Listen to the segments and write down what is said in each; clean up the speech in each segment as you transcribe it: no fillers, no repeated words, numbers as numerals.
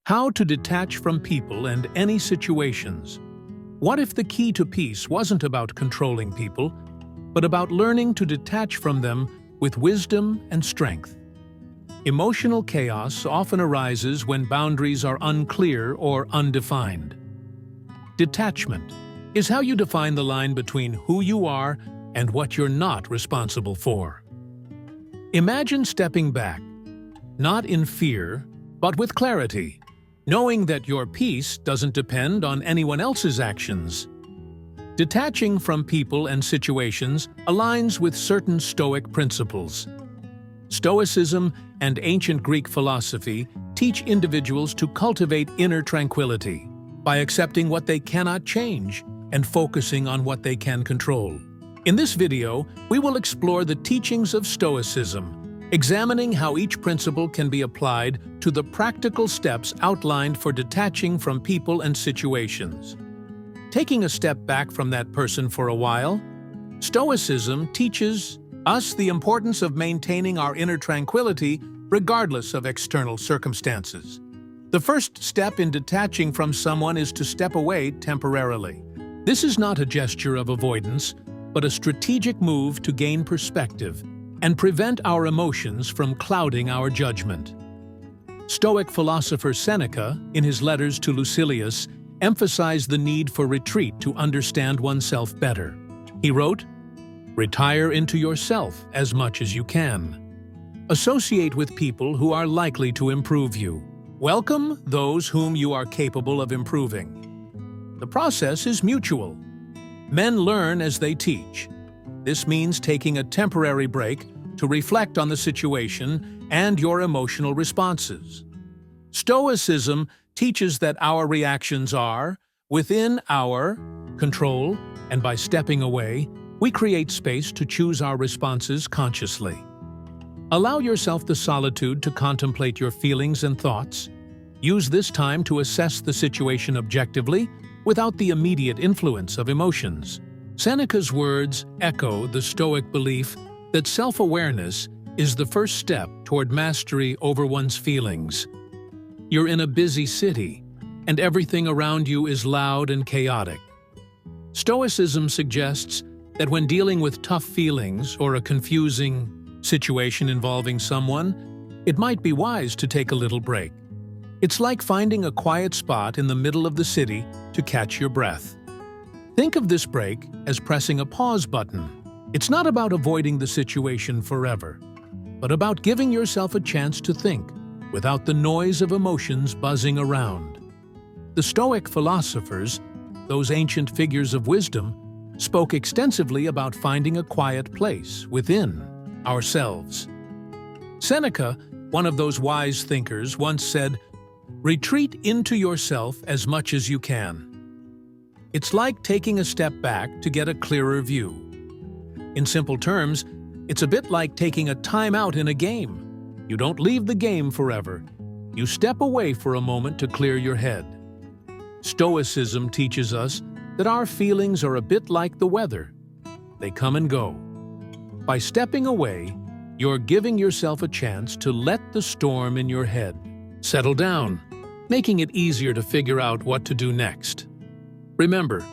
How to detach from people and any situations. What if the key to peace wasn't about controlling people, but about learning to detach from them with wisdom and strength? Emotional chaos often arises when boundaries are unclear or undefined. Detachment is how you define the line between who you are and what you're not responsible for. Imagine stepping back, not in fear, but with clarity, knowing that your peace doesn't depend on anyone else's actions. Detaching from people and situations aligns with certain Stoic principles. Stoicism and ancient Greek philosophy teach individuals to cultivate inner tranquility by accepting what they cannot change and focusing on what they can control. In this video, we will explore the teachings of Stoicism, examining how each principle can be applied to the practical steps outlined for detaching from people and situations. Taking a step back from that person for a while, Stoicism teaches us the importance of maintaining our inner tranquility regardless of external circumstances. The first step in detaching from someone is to step away temporarily. This is not a gesture of avoidance, but a strategic move to gain perspective and prevent our emotions from clouding our judgment. Stoic philosopher Seneca, in his letters to Lucilius, emphasized the need for retreat to understand oneself better. He wrote, "Retire into yourself as much as you can. Associate with people who are likely to improve you. Welcome those whom you are capable of improving." The process is mutual. Men learn as they teach. This means taking a temporary break to reflect on the situation and your emotional responses. Stoicism teaches that our reactions are within our control, and by stepping away, we create space to choose our responses consciously. Allow yourself the solitude to contemplate your feelings and thoughts. Use this time to assess the situation objectively without the immediate influence of emotions. Seneca's words echo the Stoic belief that self-awareness is the first step toward mastery over one's feelings. You're in a busy city, and everything around you is loud and chaotic. Stoicism suggests that when dealing with tough feelings or a confusing situation involving someone, it might be wise to take a little break. It's like finding a quiet spot in the middle of the city to catch your breath. Think of this break as pressing a pause button. It's not about avoiding the situation forever, but about giving yourself a chance to think without the noise of emotions buzzing around. The Stoic philosophers, those ancient figures of wisdom, spoke extensively about finding a quiet place within ourselves. Seneca, one of those wise thinkers, once said, "Retreat into yourself as much as you can." It's like taking a step back to get a clearer view. In simple terms, it's a bit like taking a timeout in a game. You don't leave the game forever. You step away for a moment to clear your head. Stoicism teaches us that our feelings are a bit like the weather. They come and go. By stepping away, you're giving yourself a chance to let the storm in your head settle down, making it easier to figure out what to do next. Remember,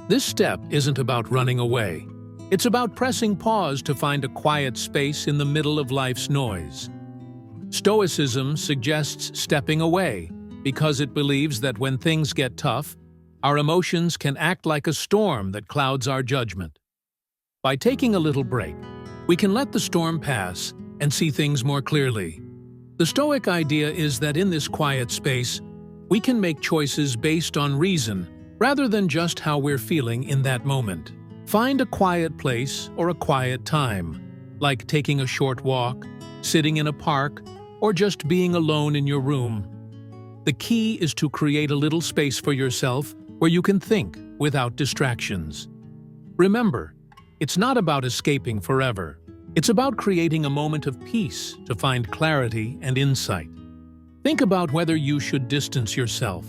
this step isn't about running away. It's about pressing pause to find a quiet space in the middle of life's noise. Stoicism suggests stepping away because it believes that when things get tough, our emotions can act like a storm that clouds our judgment. By taking a little break, we can let the storm pass and see things more clearly. The Stoic idea is that in this quiet space, we can make choices based on reason rather than just how we're feeling in that moment. Find a quiet place or a quiet time, like taking a short walk, sitting in a park, or just being alone in your room. The key is to create a little space for yourself where you can think without distractions. Remember, it's not about escaping forever. It's about creating a moment of peace to find clarity and insight. Think about whether you should distance yourself.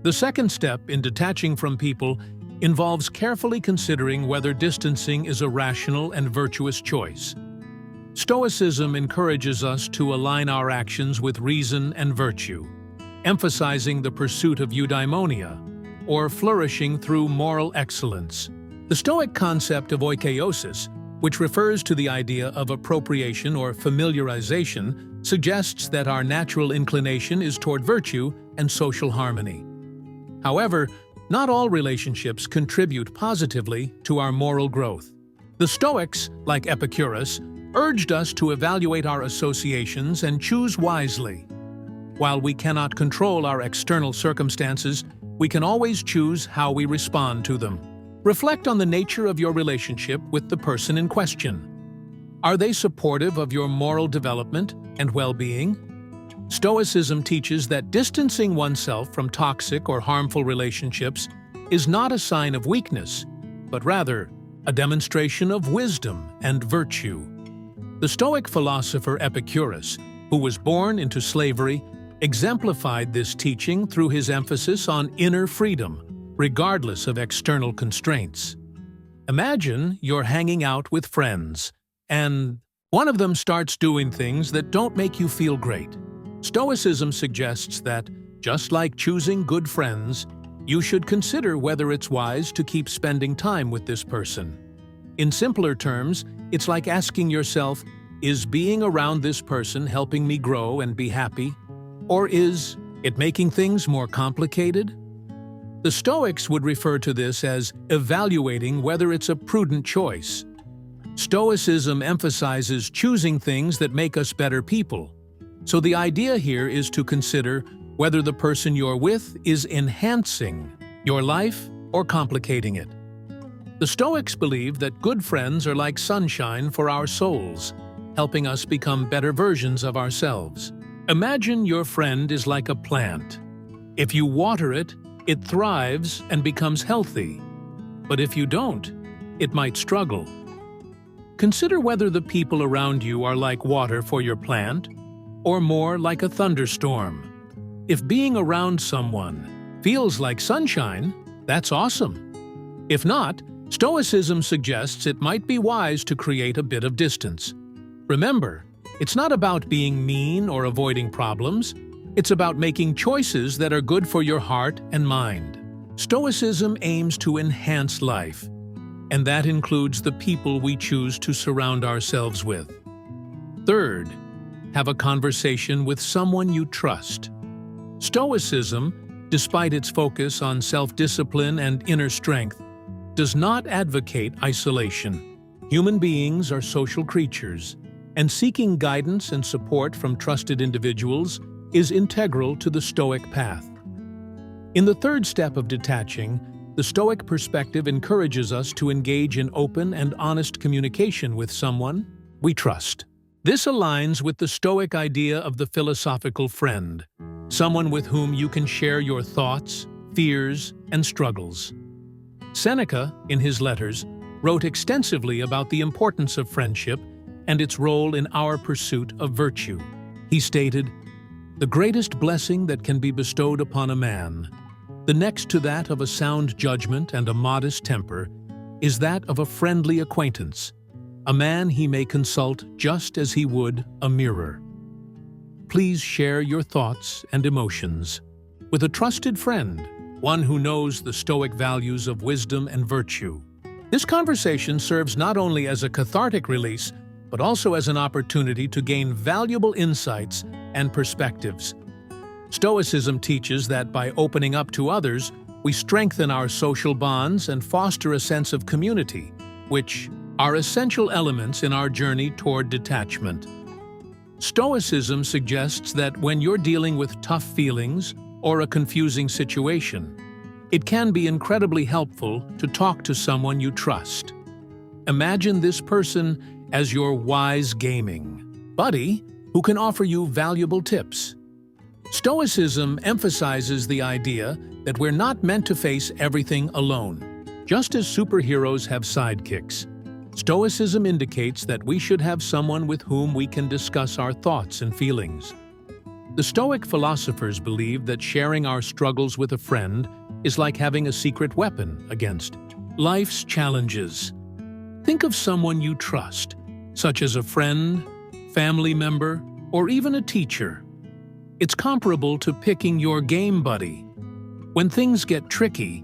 The second step in detaching from people involves carefully considering whether distancing is a rational and virtuous choice. Stoicism encourages us to align our actions with reason and virtue. emphasizing the pursuit of eudaimonia, or flourishing through moral excellence. The Stoic concept of oikeiosis, which refers to the idea of appropriation or familiarization, suggests that our natural inclination is toward virtue and social harmony. However, not all relationships contribute positively to our moral growth. The Stoics, like Epicurus, urged us to evaluate our associations and choose wisely. While we cannot control our external circumstances, we can always choose how we respond to them. Reflect on the nature of your relationship with the person in question. Are they supportive of your moral development and well-being? Stoicism teaches that distancing oneself from toxic or harmful relationships is not a sign of weakness, but rather a demonstration of wisdom and virtue. The Stoic philosopher Epicurus, who was born into slavery, exemplified this teaching through his emphasis on inner freedom, regardless of external constraints. Imagine you're hanging out with friends, and one of them starts doing things that don't make you feel great. Stoicism suggests that, just like choosing good friends, you should consider whether it's wise to keep spending time with this person. In simpler terms, it's like asking yourself, is being around this person helping me grow and be happy? Or is it making things more complicated? The Stoics would refer to this as evaluating whether it's a prudent choice. Stoicism emphasizes choosing things that make us better people. So the idea here is to consider whether the person you're with is enhancing your life or complicating it. The Stoics believe that good friends are like sunshine for our souls, helping us become better versions of ourselves. Imagine your friend is like a plant. If you water it, it thrives and becomes healthy. But if you don't, it might struggle. Consider whether the people around you are like water for your plant, or more like a thunderstorm. If being around someone feels like sunshine, that's awesome. If not, Stoicism suggests it might be wise to create a bit of distance. Remember, it's not about being mean or avoiding problems. It's about making choices that are good for your heart and mind. Stoicism aims to enhance life, and that includes the people we choose to surround ourselves with. Third, have a conversation with someone you trust. Stoicism, despite its focus on self-discipline and inner strength, does not advocate isolation. Human beings are social creatures, and seeking guidance and support from trusted individuals is integral to the Stoic path. In the third step of detaching, the Stoic perspective encourages us to engage in open and honest communication with someone we trust. This aligns with the Stoic idea of the philosophical friend, someone with whom you can share your thoughts, fears, and struggles. Seneca, in his letters, wrote extensively about the importance of friendship and its role in our pursuit of virtue. He stated, "The greatest blessing that can be bestowed upon a man, the next to that of a sound judgment and a modest temper, is that of a friendly acquaintance, a man he may consult just as he would a mirror." Please share your thoughts and emotions with a trusted friend, one who knows the Stoic values of wisdom and virtue. This conversation serves not only as a cathartic release, but also as an opportunity to gain valuable insights and perspectives. Stoicism teaches that by opening up to others, we strengthen our social bonds and foster a sense of community, which are essential elements in our journey toward detachment. Stoicism suggests that when you're dealing with tough feelings or a confusing situation, it can be incredibly helpful to talk to someone you trust. Imagine this person as your wise gaming buddy who can offer you valuable tips. Stoicism emphasizes the idea that we're not meant to face everything alone. Just as superheroes have sidekicks, Stoicism indicates that we should have someone with whom we can discuss our thoughts and feelings. The Stoic philosophers believe that sharing our struggles with a friend is like having a secret weapon against life's challenges. Think of someone you trust, such as a friend, family member, or even a teacher. It's comparable to picking your game buddy. When things get tricky,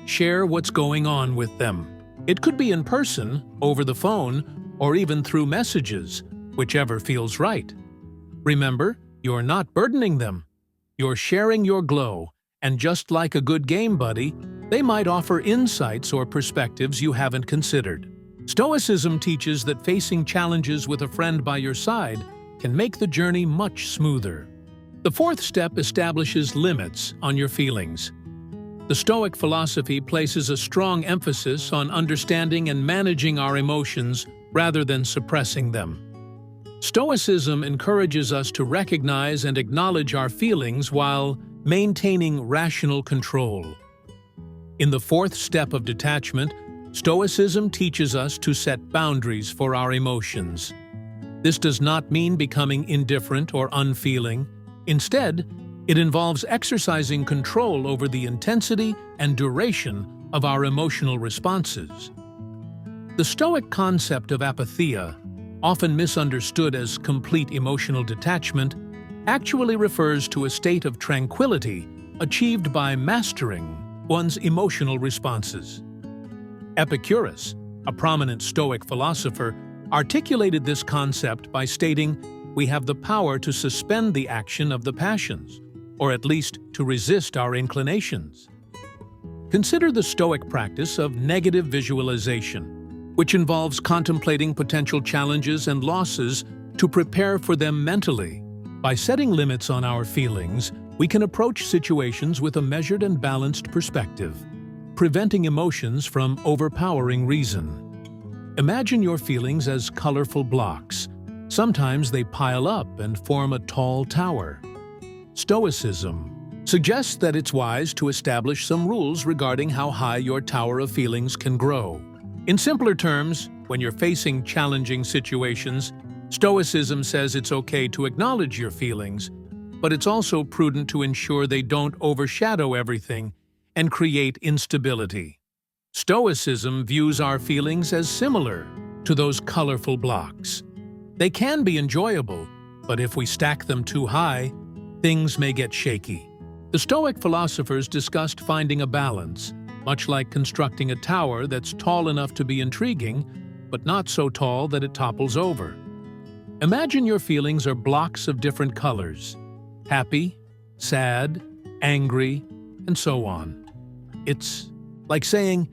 share what's going on with them. It could be in person, over the phone, or even through messages, whichever feels right. Remember, you're not burdening them. You're sharing your glow, and just like a good game buddy, they might offer insights or perspectives you haven't considered. Stoicism teaches that facing challenges with a friend by your side can make the journey much smoother. The fourth step establishes limits on your feelings. The Stoic philosophy places a strong emphasis on understanding and managing our emotions rather than suppressing them. Stoicism encourages us to recognize and acknowledge our feelings while maintaining rational control. In the fourth step of detachment, Stoicism teaches us to set boundaries for our emotions. This does not mean becoming indifferent or unfeeling. Instead, it involves exercising control over the intensity and duration of our emotional responses. The Stoic concept of apatheia, often misunderstood as complete emotional detachment, actually refers to a state of tranquility achieved by mastering one's emotional responses. Epicurus, a prominent Stoic philosopher, articulated this concept by stating, "We have the power to suspend the action of the passions, or at least to resist our inclinations." Consider the Stoic practice of negative visualization, which involves contemplating potential challenges and losses to prepare for them mentally. By setting limits on our feelings, we can approach situations with a measured and balanced perspective, preventing emotions from overpowering reason. Imagine your feelings as colorful blocks. Sometimes they pile up and form a tall tower. Stoicism suggests that it's wise to establish some rules regarding how high your tower of feelings can grow. In simpler terms, when you're facing challenging situations, Stoicism says it's okay to acknowledge your feelings, but it's also prudent to ensure they don't overshadow everything and create instability. Stoicism views our feelings as similar to those colorful blocks. They can be enjoyable, but if we stack them too high, things may get shaky. The Stoic philosophers discussed finding a balance, much like constructing a tower that's tall enough to be intriguing, but not so tall that it topples over. Imagine your feelings are blocks of different colors: happy, sad, angry, and so on. It's like saying,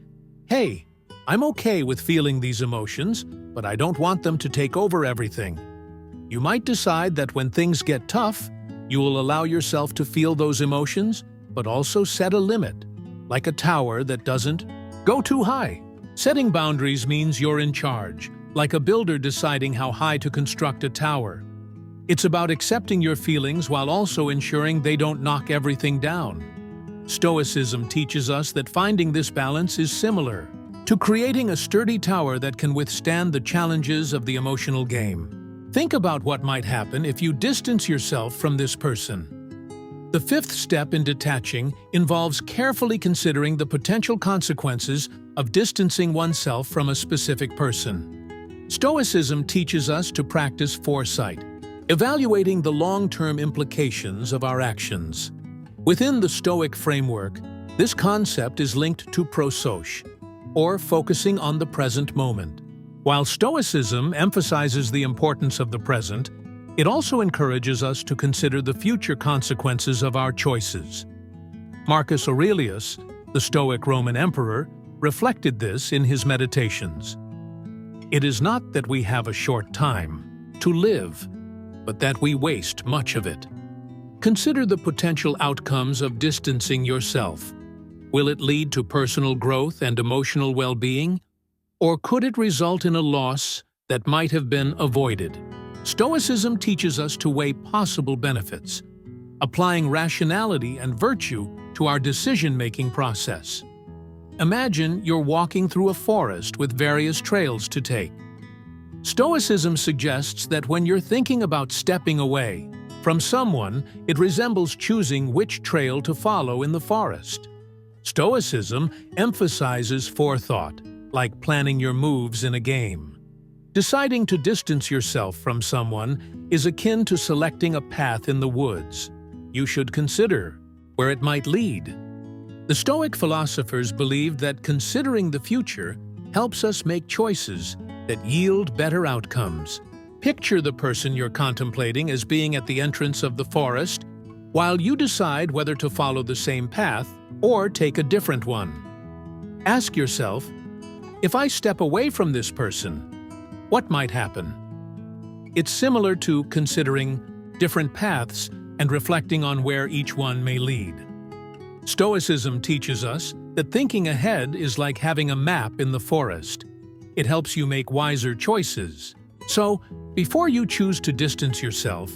"Hey, I'm okay with feeling these emotions, but I don't want them to take over everything." You might decide that when things get tough, you will allow yourself to feel those emotions, but also set a limit, like a tower that doesn't go too high. Setting boundaries means you're in charge, like a builder deciding how high to construct a tower. It's about accepting your feelings while also ensuring they don't knock everything down. Stoicism teaches us that finding this balance is similar to creating a sturdy tower that can withstand the challenges of the emotional game. Think about what might happen if you distance yourself from this person. The fifth step in detaching involves carefully considering the potential consequences of distancing oneself from a specific person. Stoicism teaches us to practice foresight, evaluating the long-term implications of our actions. Within the Stoic framework, this concept is linked to prososche, or focusing on the present moment. While Stoicism emphasizes the importance of the present, it also encourages us to consider the future consequences of our choices. Marcus Aurelius, the Stoic Roman emperor, reflected this in his Meditations. It is not that we have a short time to live, but that we waste much of it. Consider the potential outcomes of distancing yourself. Will it lead to personal growth and emotional well-being? Or could it result in a loss that might have been avoided? Stoicism teaches us to weigh possible benefits, applying rationality and virtue to our decision-making process. Imagine you're walking through a forest with various trails to take. Stoicism suggests that when you're thinking about stepping away from someone, it resembles choosing which trail to follow in the forest. Stoicism emphasizes forethought, like planning your moves in a game. Deciding to distance yourself from someone is akin to selecting a path in the woods. you should consider, where it might lead. The Stoic philosophers believed that considering the future helps us make choices that yield better outcomes. Picture the person you're contemplating as being at the entrance of the forest, while you decide whether to follow the same path or take a different one. Ask yourself, if I step away from this person, what might happen? It's similar to considering different paths and reflecting on where each one may lead. Stoicism teaches us that thinking ahead is like having a map in the forest. It helps you make wiser choices. So, before you choose to distance yourself,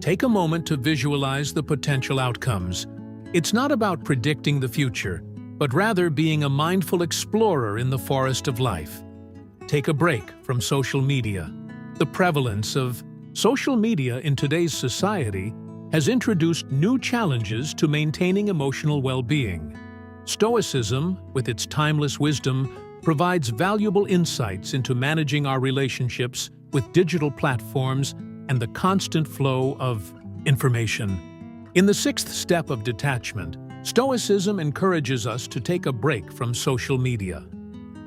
take a moment to visualize the potential outcomes. It's not about predicting the future, but rather being a mindful explorer in the forest of life. Take a break from social media. The prevalence of social media in today's society has introduced new challenges to maintaining emotional well-being. Stoicism, with its timeless wisdom, provides valuable insights into managing our relationships with digital platforms and the constant flow of information. In the sixth step of detachment, Stoicism encourages us to take a break from social media.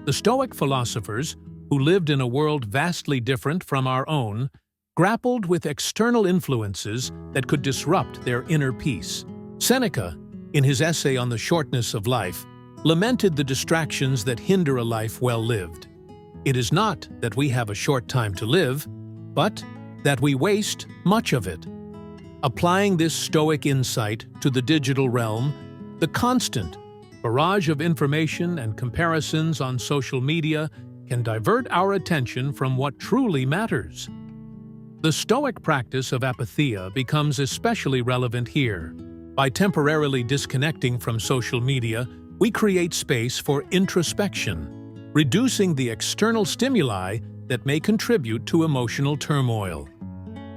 The Stoic philosophers, who lived in a world vastly different from our own, grappled with external influences that could disrupt their inner peace. Seneca, in his essay on the shortness of life, lamented the distractions that hinder a life well lived. It is not that we have a short time to live, but that we waste much of it. Applying this Stoic insight to the digital realm, the constant barrage of information and comparisons on social media can divert our attention from what truly matters. The Stoic practice of apatheia becomes especially relevant here. By temporarily disconnecting from social media, we create space for introspection, reducing the external stimuli that may contribute to emotional turmoil.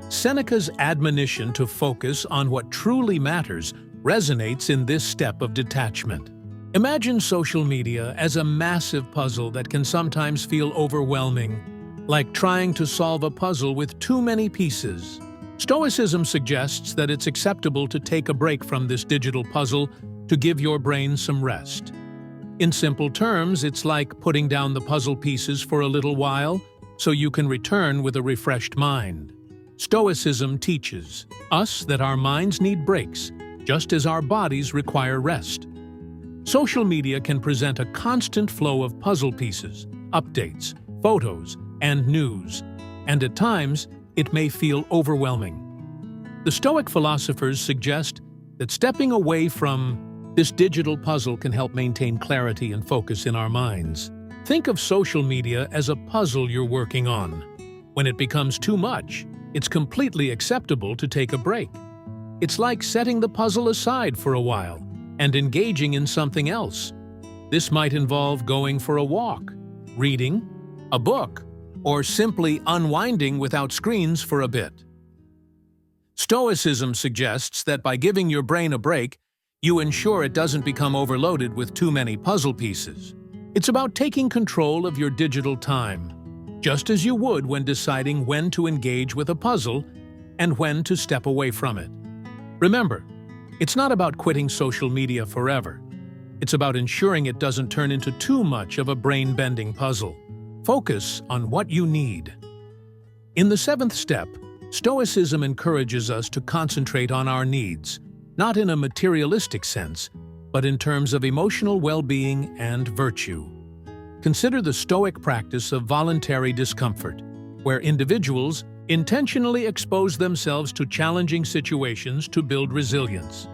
Seneca's admonition to focus on what truly matters resonates in this step of detachment. Imagine social media as a massive puzzle that can sometimes feel overwhelming, like trying to solve a puzzle with too many pieces. Stoicism suggests that it's acceptable to take a break from this digital puzzle to give your brain some rest. In simple terms, it's like putting down the puzzle pieces for a little while so you can return with a refreshed mind. Stoicism teaches us that our minds need breaks, just as our bodies require rest. Social media can present a constant flow of puzzle pieces, updates, photos, and news, and at times it may feel overwhelming. The Stoic philosophers suggest that stepping away from this digital puzzle can help maintain clarity and focus in our minds. Think of social media as a puzzle you're working on. When it becomes too much, it's completely acceptable to take a break. It's like setting the puzzle aside for a while and engaging in something else. This might involve going for a walk, reading a book, or simply unwinding without screens for a bit. Stoicism suggests that by giving your brain a break, you ensure it doesn't become overloaded with too many puzzle pieces. It's about taking control of your digital time, just as you would when deciding when to engage with a puzzle and when to step away from it. Remember, it's not about quitting social media forever. It's about ensuring it doesn't turn into too much of a brain-bending puzzle. Focus on what you need. In the seventh step, Stoicism encourages us to concentrate on our needs, not in a materialistic sense, but in terms of emotional well-being and virtue. Consider the Stoic practice of voluntary discomfort, where individuals intentionally expose themselves to challenging situations to build resilience.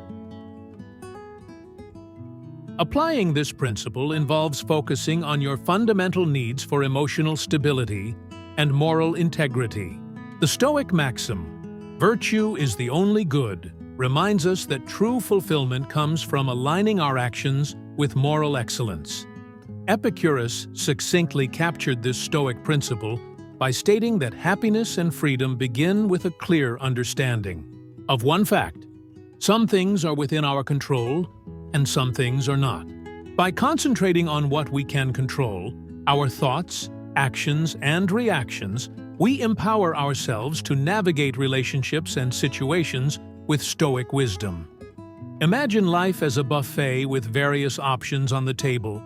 Applying this principle involves focusing on your fundamental needs for emotional stability and moral integrity. The Stoic maxim, "Virtue is the only good," reminds us that true fulfillment comes from aligning our actions with moral excellence. Epicurus succinctly captured this Stoic principle by stating that happiness and freedom begin with a clear understanding of one fact: some things are within our control, and some things are not. By concentrating on what we can control, our thoughts, actions, and reactions, we empower ourselves to navigate relationships and situations with Stoic wisdom. Imagine life as a buffet with various options on the table,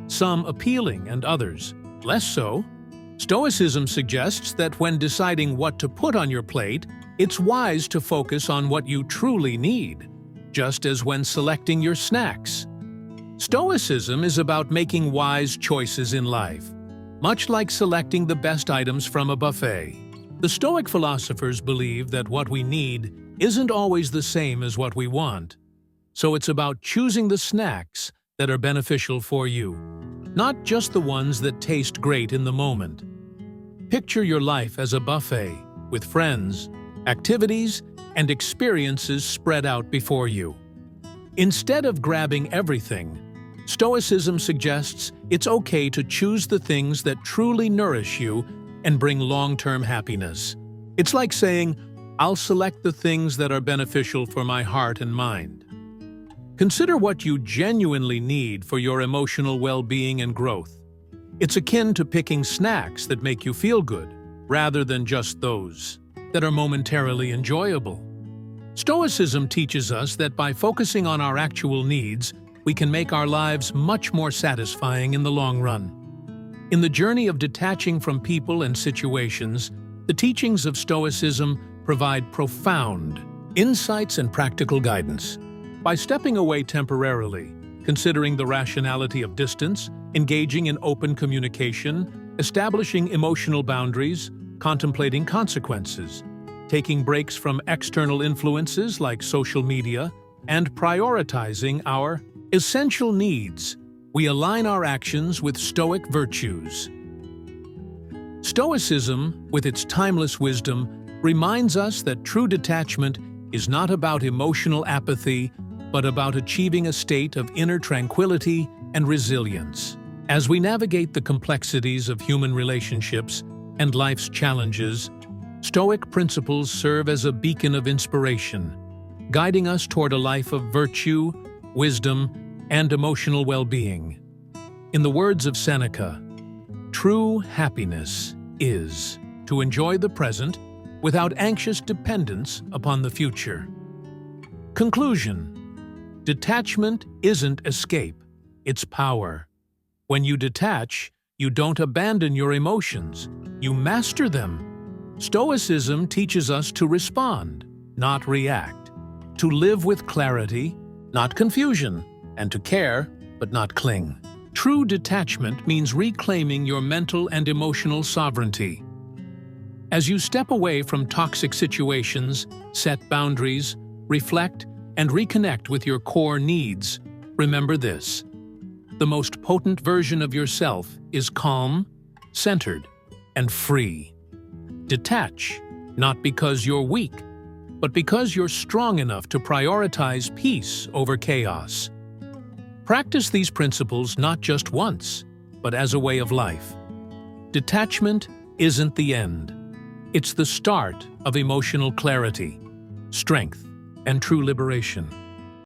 some appealing and others less so. Stoicism suggests that when deciding what to put on your plate, it's wise to focus on what you truly need, just as when selecting your snacks. Stoicism is about making wise choices in life, much like selecting the best items from a buffet. The Stoic philosophers believe that what we need isn't always the same as what we want, so it's about choosing the snacks that are beneficial for you, not just the ones that taste great in the moment. Picture your life as a buffet, with friends, activities, and experiences spread out before you. Instead of grabbing everything, Stoicism suggests it's okay to choose the things that truly nourish you and bring long-term happiness. It's like saying, "I'll select the things that are beneficial for my heart and mind." Consider what you genuinely need for your emotional well-being and growth. It's akin to picking snacks that make you feel good, rather than just those that are momentarily enjoyable. Stoicism teaches us that by focusing on our actual needs, we can make our lives much more satisfying in the long run. In the journey of detaching from people and situations, the teachings of Stoicism provide profound insights and practical guidance. By stepping away temporarily, considering the rationality of distance, engaging in open communication, establishing emotional boundaries, contemplating consequences, taking breaks from external influences like social media, and prioritizing our essential needs, we align our actions with Stoic virtues. Stoicism, with its timeless wisdom, reminds us that true detachment is not about emotional apathy, but about achieving a state of inner tranquility and resilience. As we navigate the complexities of human relationships and life's challenges, Stoic principles serve as a beacon of inspiration, guiding us toward a life of virtue, wisdom, and emotional well-being. In the words of Seneca, "True happiness is to enjoy the present without anxious dependence upon the future." Conclusion: detachment isn't escape, it's power. When you detach, you don't abandon your emotions, you master them. Stoicism teaches us to respond, not react, to live with clarity, not confusion, and to care, but not cling. True detachment means reclaiming your mental and emotional sovereignty. As you step away from toxic situations, set boundaries, reflect, and reconnect with your core needs, remember this: the most potent version of yourself is calm, centered, and free. Detach, not because you're weak, but because you're strong enough to prioritize peace over chaos. Practice these principles not just once, but as a way of life. Detachment isn't the end. It's the start of emotional clarity, strength, and true liberation.